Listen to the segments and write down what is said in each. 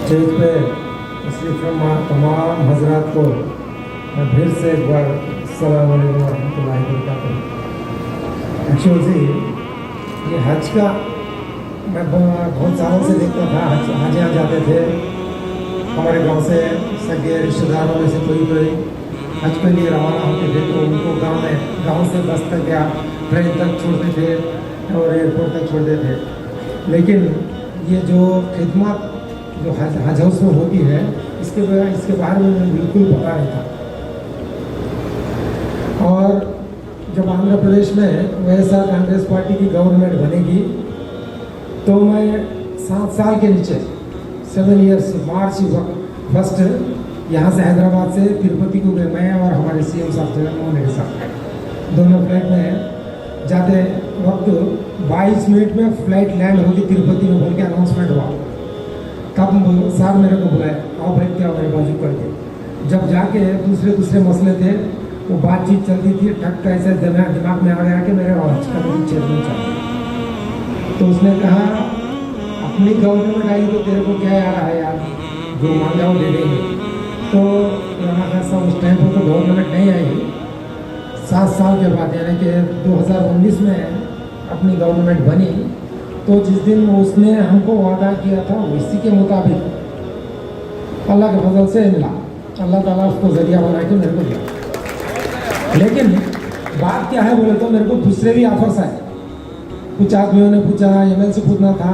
Stage पे तशरीफ़ फरमा तमाम हजरात को मैं फिर से एक बार अस्सलाम वालेकुम रहमतुल्लाहि व बरकातहू। एक्चुअली ये हज का मैं बहुत सालों से देखता था। हज यहाँ जाते थे, हमारे गांव से सगे रिश्तेदारों में से कोई हज के लिए रवाना होते थे तो उनको गांव से बस तक या ट्रेन तक छोड़ते थे और एयरपोर्ट तक छोड़ते थे। लेकिन ये जो खिदमत जो हज हाउस में होती है इसके बारे में मुझे बिल्कुल पता नहीं था। और जब आंध्र प्रदेश में वाईएसआर कांग्रेस पार्टी की गवर्नमेंट बनेगी तो मैं 7 साल के नीचे 7 ईयर्स मार्च 1 यहाँ से हैदराबाद से तिरुपति को गए। मैं और हमारे सीएम साहब जगनमोहन रेड्डी साहब दोनों फ्लाइट में जाते वक्त 22 मिनट में फ्लाइट लैंड होगी तिरुपति में बोल के अनाउंसमेंट हुआ। तब सर मेरे को बुलाया, आओ भाई क्या मेरे बाजू करके। जब जाके दूसरे मसले थे वो बातचीत चलती थी, ठक ऐसे दिमाग में आ गया कि मेरे हज कमेटी चेयरमैन चाहिए। तो उसने कहा अपनी गवर्नमेंट आई तो तेरे को क्या याद है यार, जो मांगा वो दे देंगे। तो ऐसा उस टाइम पर तो गवर्नमेंट नहीं आई। 7 साल के बाद यानी कि 2019 में अपनी गवर्नमेंट बनी तो जिस दिन उसने हमको वादा किया था उसी के मुताबिक अल्लाह के फजल से मिला। अल्लाह ताला उसको जरिया बना के मेरे को दिया। लेकिन बात क्या है बोले तो मेरे को दूसरे भी ऑफर्स आए। कुछ आदमियों ने पूछा, ईमेल से पूछना था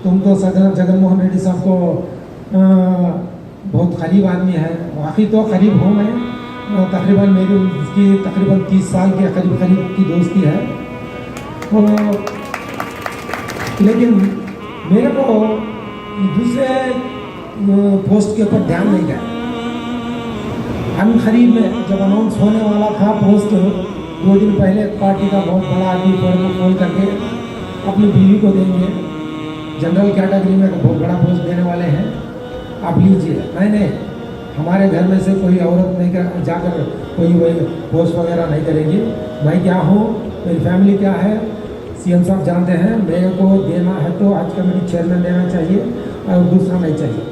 तुम तो जगनमोहन रेड्डी साहब को बहुत करीब आदमी है। वाकई तो करीब हूँ मैं, तकरीबन मेरी उसकी तकरीबन 30 साल के करीब की दोस्ती है। तो लेकिन मेरे को दूसरे पोस्ट के ऊपर ध्यान नहीं गया। हम करीब में जब अनाउंस होने वाला था पोस्ट 2 दिन पहले पार्टी का बहुत बड़ा आदमी फोन करके अपनी बीवी को देंगे, जनरल कैटेगरी में बहुत बड़ा पोस्ट देने वाले हैं, आप लीजिए। नहीं, हमारे घर में से कोई औरत नहीं जाकर कोई वही पोस्ट वगैरह नहीं करेगी। मैं क्या हूँ, मेरी फैमिली क्या है, सीएम साहब जानते हैं। मेरे को देना है तो हज कमेटी चेयरमैन देना चाहिए और दूसरा नहीं चाहिए।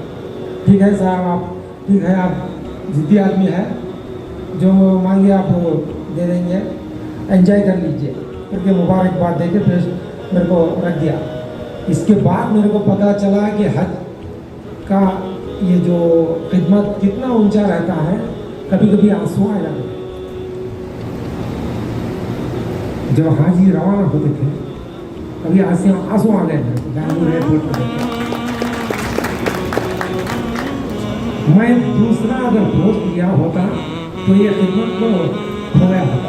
ठीक है साहब, आप ठीक है, आप जिद्दी आदमी है, जो मांगे आप दे देंगे, एंजॉय कर लीजिए क्योंकि मुबारकबाद दे के फिर मेरे को रख दिया। इसके बाद मेरे को पता चला कि हज का ये जो खिदमत कितना ऊंचा रहता है। कभी कभी आंसू आ जाते हैं जब हाजी रवाना होते थे, कभी आंसू आ गए थे बैंगलोर एयरपोर्ट पर। मैं दूसरा अगर पोस्ट लिया होता तो ये खिदमत को हो गया होता।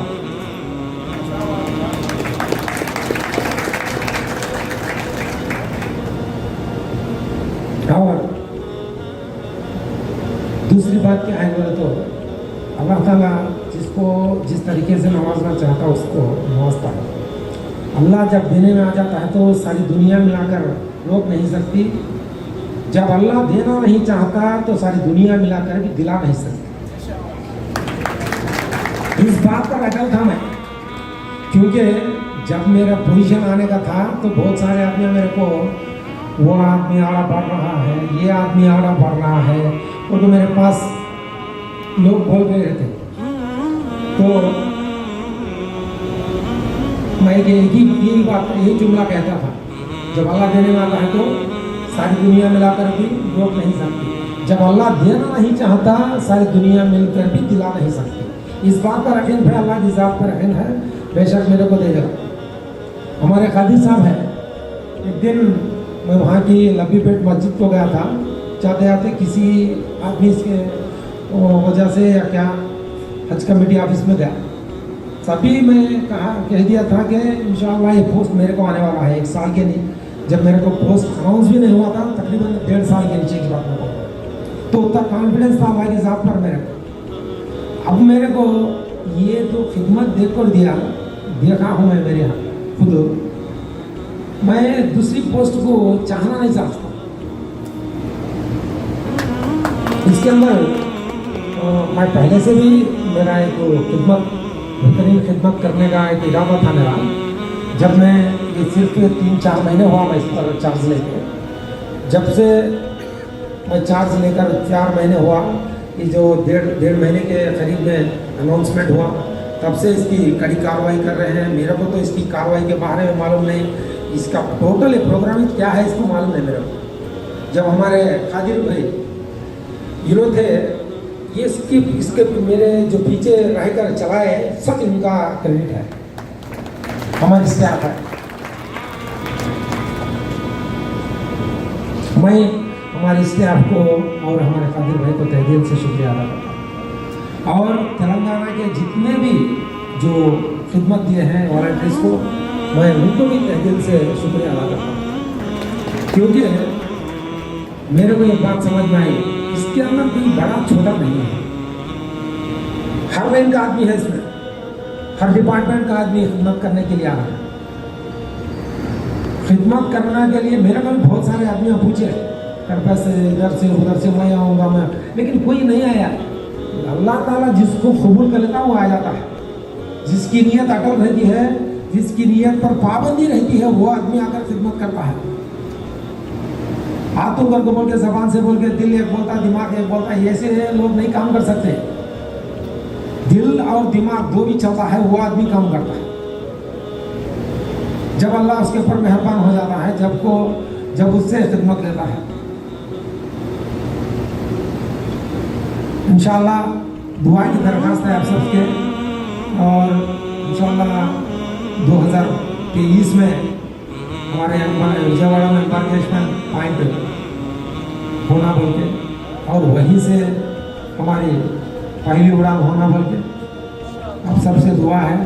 और दूसरी बात क्या है बोले तो अल्लाह ताला जिसको जिस तरीके से नवाजना चाहता है उसको नवाजता है। अल्लाह जब देने में आ जाता है तो सारी दुनिया मिलाकर रोक नहीं सकती। जब अल्लाह देना नहीं चाहता तो सारी दुनिया मिलाकर भी दिला नहीं सकती। इस बात पर अटल था मैं, क्योंकि जब मेरा पोजीशन आने का था तो बहुत सारे आदमी मेरे को वो आदमी आड़ा बढ़ रहा है, ये आदमी आड़ा बढ़ रहा है, और तो मेरे पास लोग बोल रहे थे। तो मैं यही बात यही जुमला कहता था, जब अल्लाह देने में आता है तो सारी दुनिया मिलाकर भी रोक नहीं सकती। जब अल्लाह देना नहीं चाहता सारी दुनिया मिलकर भी दिला नहीं सकती। इस बात पर यकीन है, अल्लाह की ज़ात पर यकीन है, बेशक मेरे को देगा। हमारे कादी साहब है, एक दिन मैं वहाँ की लब्बीपेट मस्जिद को गया था, चाहते आते किसी आदमी के वजह से या क्या हज कमेटी ऑफिस में गया। तभी मैं कह दिया था कि इंशाअल्लाह ये पोस्ट मेरे को आने वाला है 1 साल के नहीं। जब मेरे को पोस्ट अनाउंस भी नहीं हुआ था, तकरीबन 1.5 साल के नीचे की बात में बोल, तो उतना कॉन्फिडेंस था अल्लाह की ज़ात पर मेरे को। अब मेरे को ये जो खिदमत देखा हूँ मैं मेरे यहाँ खुद, मैं दूसरी पोस्ट को चाहना नहीं चाहता। इसके अंदर मैं पहले से भी मेरा एक बेहतरीन खिदमत करने का एक इरादा था मेरा। जब मैं ये सिर्फ 3-4 महीने हुआ मैं इस पर चार्ज लेके, जब से मैं चार्ज लेकर 4 महीने हुआ, ये जो डेढ़ महीने के करीब में अनाउंसमेंट हुआ, तब से इसकी कड़ी कार्रवाई कर रहे हैं। मेरे को तो इसकी कार्रवाई के बारे में मालूम नहीं, इसका टोटल प्रोग्रामिंग क्या है इसको मालूम नहीं मेरे को। जब हमारे खादिर भाई हीरो थे, ये इसके मेरे जो पीछे रहकर चलाए, सब इनका क्रेडिट है, हमारी स्टाफ है। मैं हमारे स्टाफ को और हमारे खादिर भाई को तहे दिल से शुक्रिया अदा करता हूँ। और तेलंगाना के जितने भी जो खिदमत दिए हैं वॉलंटियर्स को, मैं उनको भी तहे दिल से शुक्रिया अदा करता हूँ। क्योंकि मेरे को एक बात समझ में आई, इसके अंदर कोई बड़ा छोटा नहीं है, हर लाइन का आदमी है इसमें, हर डिपार्टमेंट का आदमी खिदमत करने के लिए आ रहा है। खिदमत करने के लिए मेरे को भी बहुत सारे आदमी पूछे, कर्पा से इधर से उधर से मैं आऊँगा मैं, लेकिन कोई नहीं आया। अल्लाह ताला जिसको कबूल कर लेता है वो आ जाता है। जिसकी नीयत अटल रहती है, जिसकी नीयत पर पाबंदी रहती है, वो आदमी आकर खिदमत करता है। हाथों करके बोल के, जबान से बोल के, दिल एक बोलता दिमाग एक बोलता, ऐसे लोग नहीं काम कर सकते। दिल और दिमाग दो भी चलता है, वो आदमी काम करता है। जब अल्लाह उसके ऊपर मेहरबान हो जाता है, जब उससे खिदमत लेता है। इंशाअल्लाह दुआ की दरख्वास्त है आप सबके, और इंशाअल्लाह 2023 में हमारे विजयवाड़ा में एम्बार्केशन पॉइंट होना बोल के, और वहीं से हमारी पहली उड़ान होना बोल के आप सबसे दुआ है।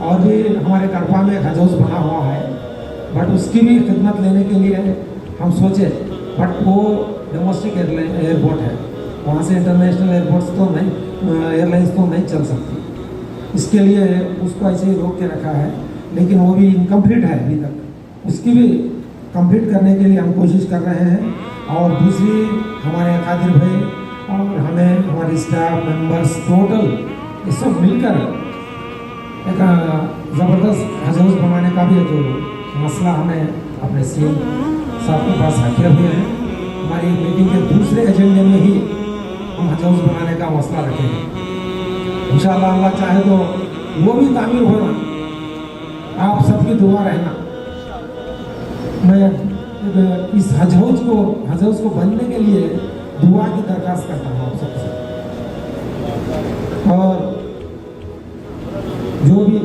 और भी हमारे करपा में हज हाउस बना हुआ है, बट उसकी भी खिदमत लेने के लिए हम सोचे, बट वो डोमेस्टिक एयरपोर्ट है, वहाँ से इंटरनेशनल एयरपोर्ट्स तो नहीं, एयरलाइंस तो नहीं चल सकती। इसके लिए उसको ऐसे ही रोक के रखा है, लेकिन वो भी इनकम्प्लीट है अभी तक। उसकी भी कंप्लीट करने के लिए हम कोशिश कर रहे हैं। और दूसरी हमारे खादिर भाई और हमें हमारे स्टाफ मेंबर्स टोटल ये सब मिलकर एक ज़बरदस्त हज हाउस बनाने का भी जो मसला हमें अपने सीएम साहब के पास रखे हुए हैं। हमारी मीटिंग के दूसरे एजेंडे में ही हम हज हाउस बनाने का मसला रखेंगे। इंशाअल्लाह अल्लाह चाहे तो वो भी तामीर होना, आप सबकी दुआ रहना। मैं इस हज हाउस को बनने के लिए दुआ की दरख्वास्त करता हूँ आप सबसे। और जो भी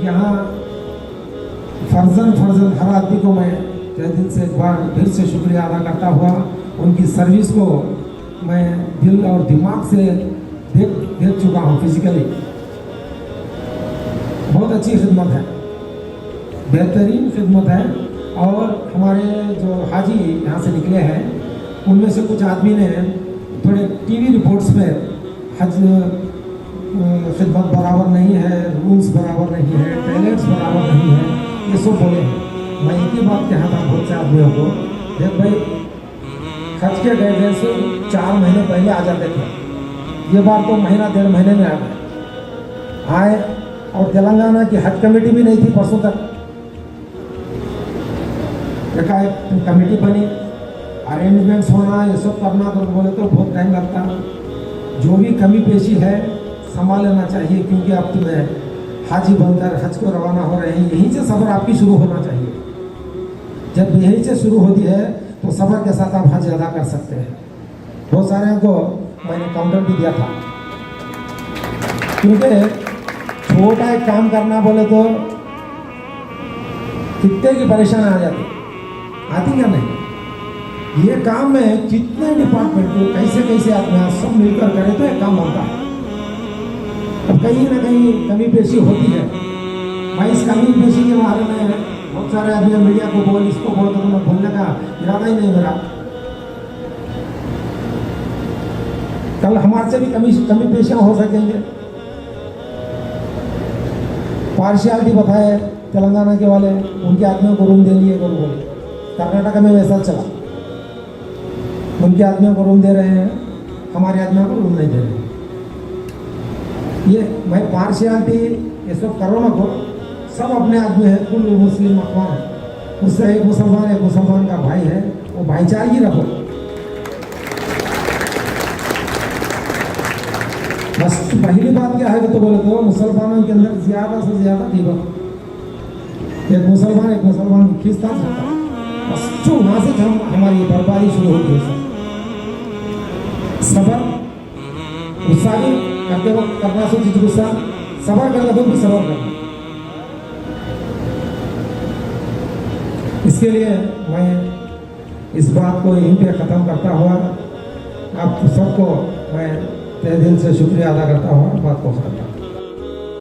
यहाँ फर्जन हर आदमी को मैं तहे दिल से एक बार फिर से शुक्रिया अदा करता हुआ, उनकी सर्विस को मैं दिल और दिमाग से देख चुका हूँ फिजिकली। बहुत अच्छी खिदमत है, बेहतरीन खिदमत है। और हमारे जो हाजी यहाँ से निकले हैं, उनमें से कुछ आदमी ने थोड़े टीवी रिपोर्ट्स में हज खिदमत बराबर नहीं है, रूल्स बराबर नहीं है, टॉयलेट्स बराबर नहीं है, ये सब बोले हैं। मैं एक ही बात कहता था बहुत से आदमियों को, देख भाई, हज के गए से 4 महीने पहले आ जाते थे, ये बार तो महीना 1.5 महीने में आ गए आए। और तेलंगाना की हज कमेटी भी नहीं थी परसों तक, एक कमेटी बनी, अरेंजमेंट्स होना, ये सब करना, तो बोले तो बहुत टाइम लगता। जो भी कमी पेशी है संभाल लेना चाहिए, क्योंकि आप तुम्हें हाजी बनकर हज को रवाना हो रहे हैं, यहीं से सफ़र आपकी शुरू होना चाहिए। जब यहीं से शुरू होती है तो सफ़र के साथ आप हज अदा कर सकते हैं। बहुत सारे को मैंने काउंटर भी दिया था, क्योंकि छोटा एक काम करना बोले तो कितने की परेशानी आ जाती क्या नहीं। ये काम में कितने डिपार्टमेंट को कैसे आदमी सब मिलकर करें तो एक काम बनता है। अब कहीं ना कहीं कमी पेशी होती है। मैं इस कमी पेशी के बारे में बहुत सारे आदमी मीडिया को बोल, इसको बोल, तो मैं बोलने का इरादा ही नहीं मेरा। कल हमारे से भी कमी पेशियां हो सकेंगे। पार्शियलिटी बताए तेलंगाना के वाले, उनके आदमियों को रूम दे लिए, बोले कर्नाटक में वैसा चला, उनके आदमियों को रूम दे रहे हैं, हमारे आदमियों को रूम नहीं दे रहे हैं। ये भाई पार्शियलिटी ये सब करो ना को, सब अपने आदमी है, कुल मुस्लिम अखबार है, उससे एक मुसलमान का भाई है, वो भाईचारगी रखो। फर्स्ट पहली बात क्या है तो बोले तो मुसलमानों के अंदर ज्यादा से ज्यादा गिबत, एक मुसलमान को खींचता सकता, फर्स्ट वहां से हमारी बर्बादी शुरू होती है। सबर, गुस्सा भी करते वक्त करना चाहिए, गुस्सा सबर करना तो भी सबर करना। इसके लिए मैं इस बात को यहीं पे ख़त्म करता हुआ आप सबको मैं तहे दिल से शुक्रिया अदा करता हूँ, बात को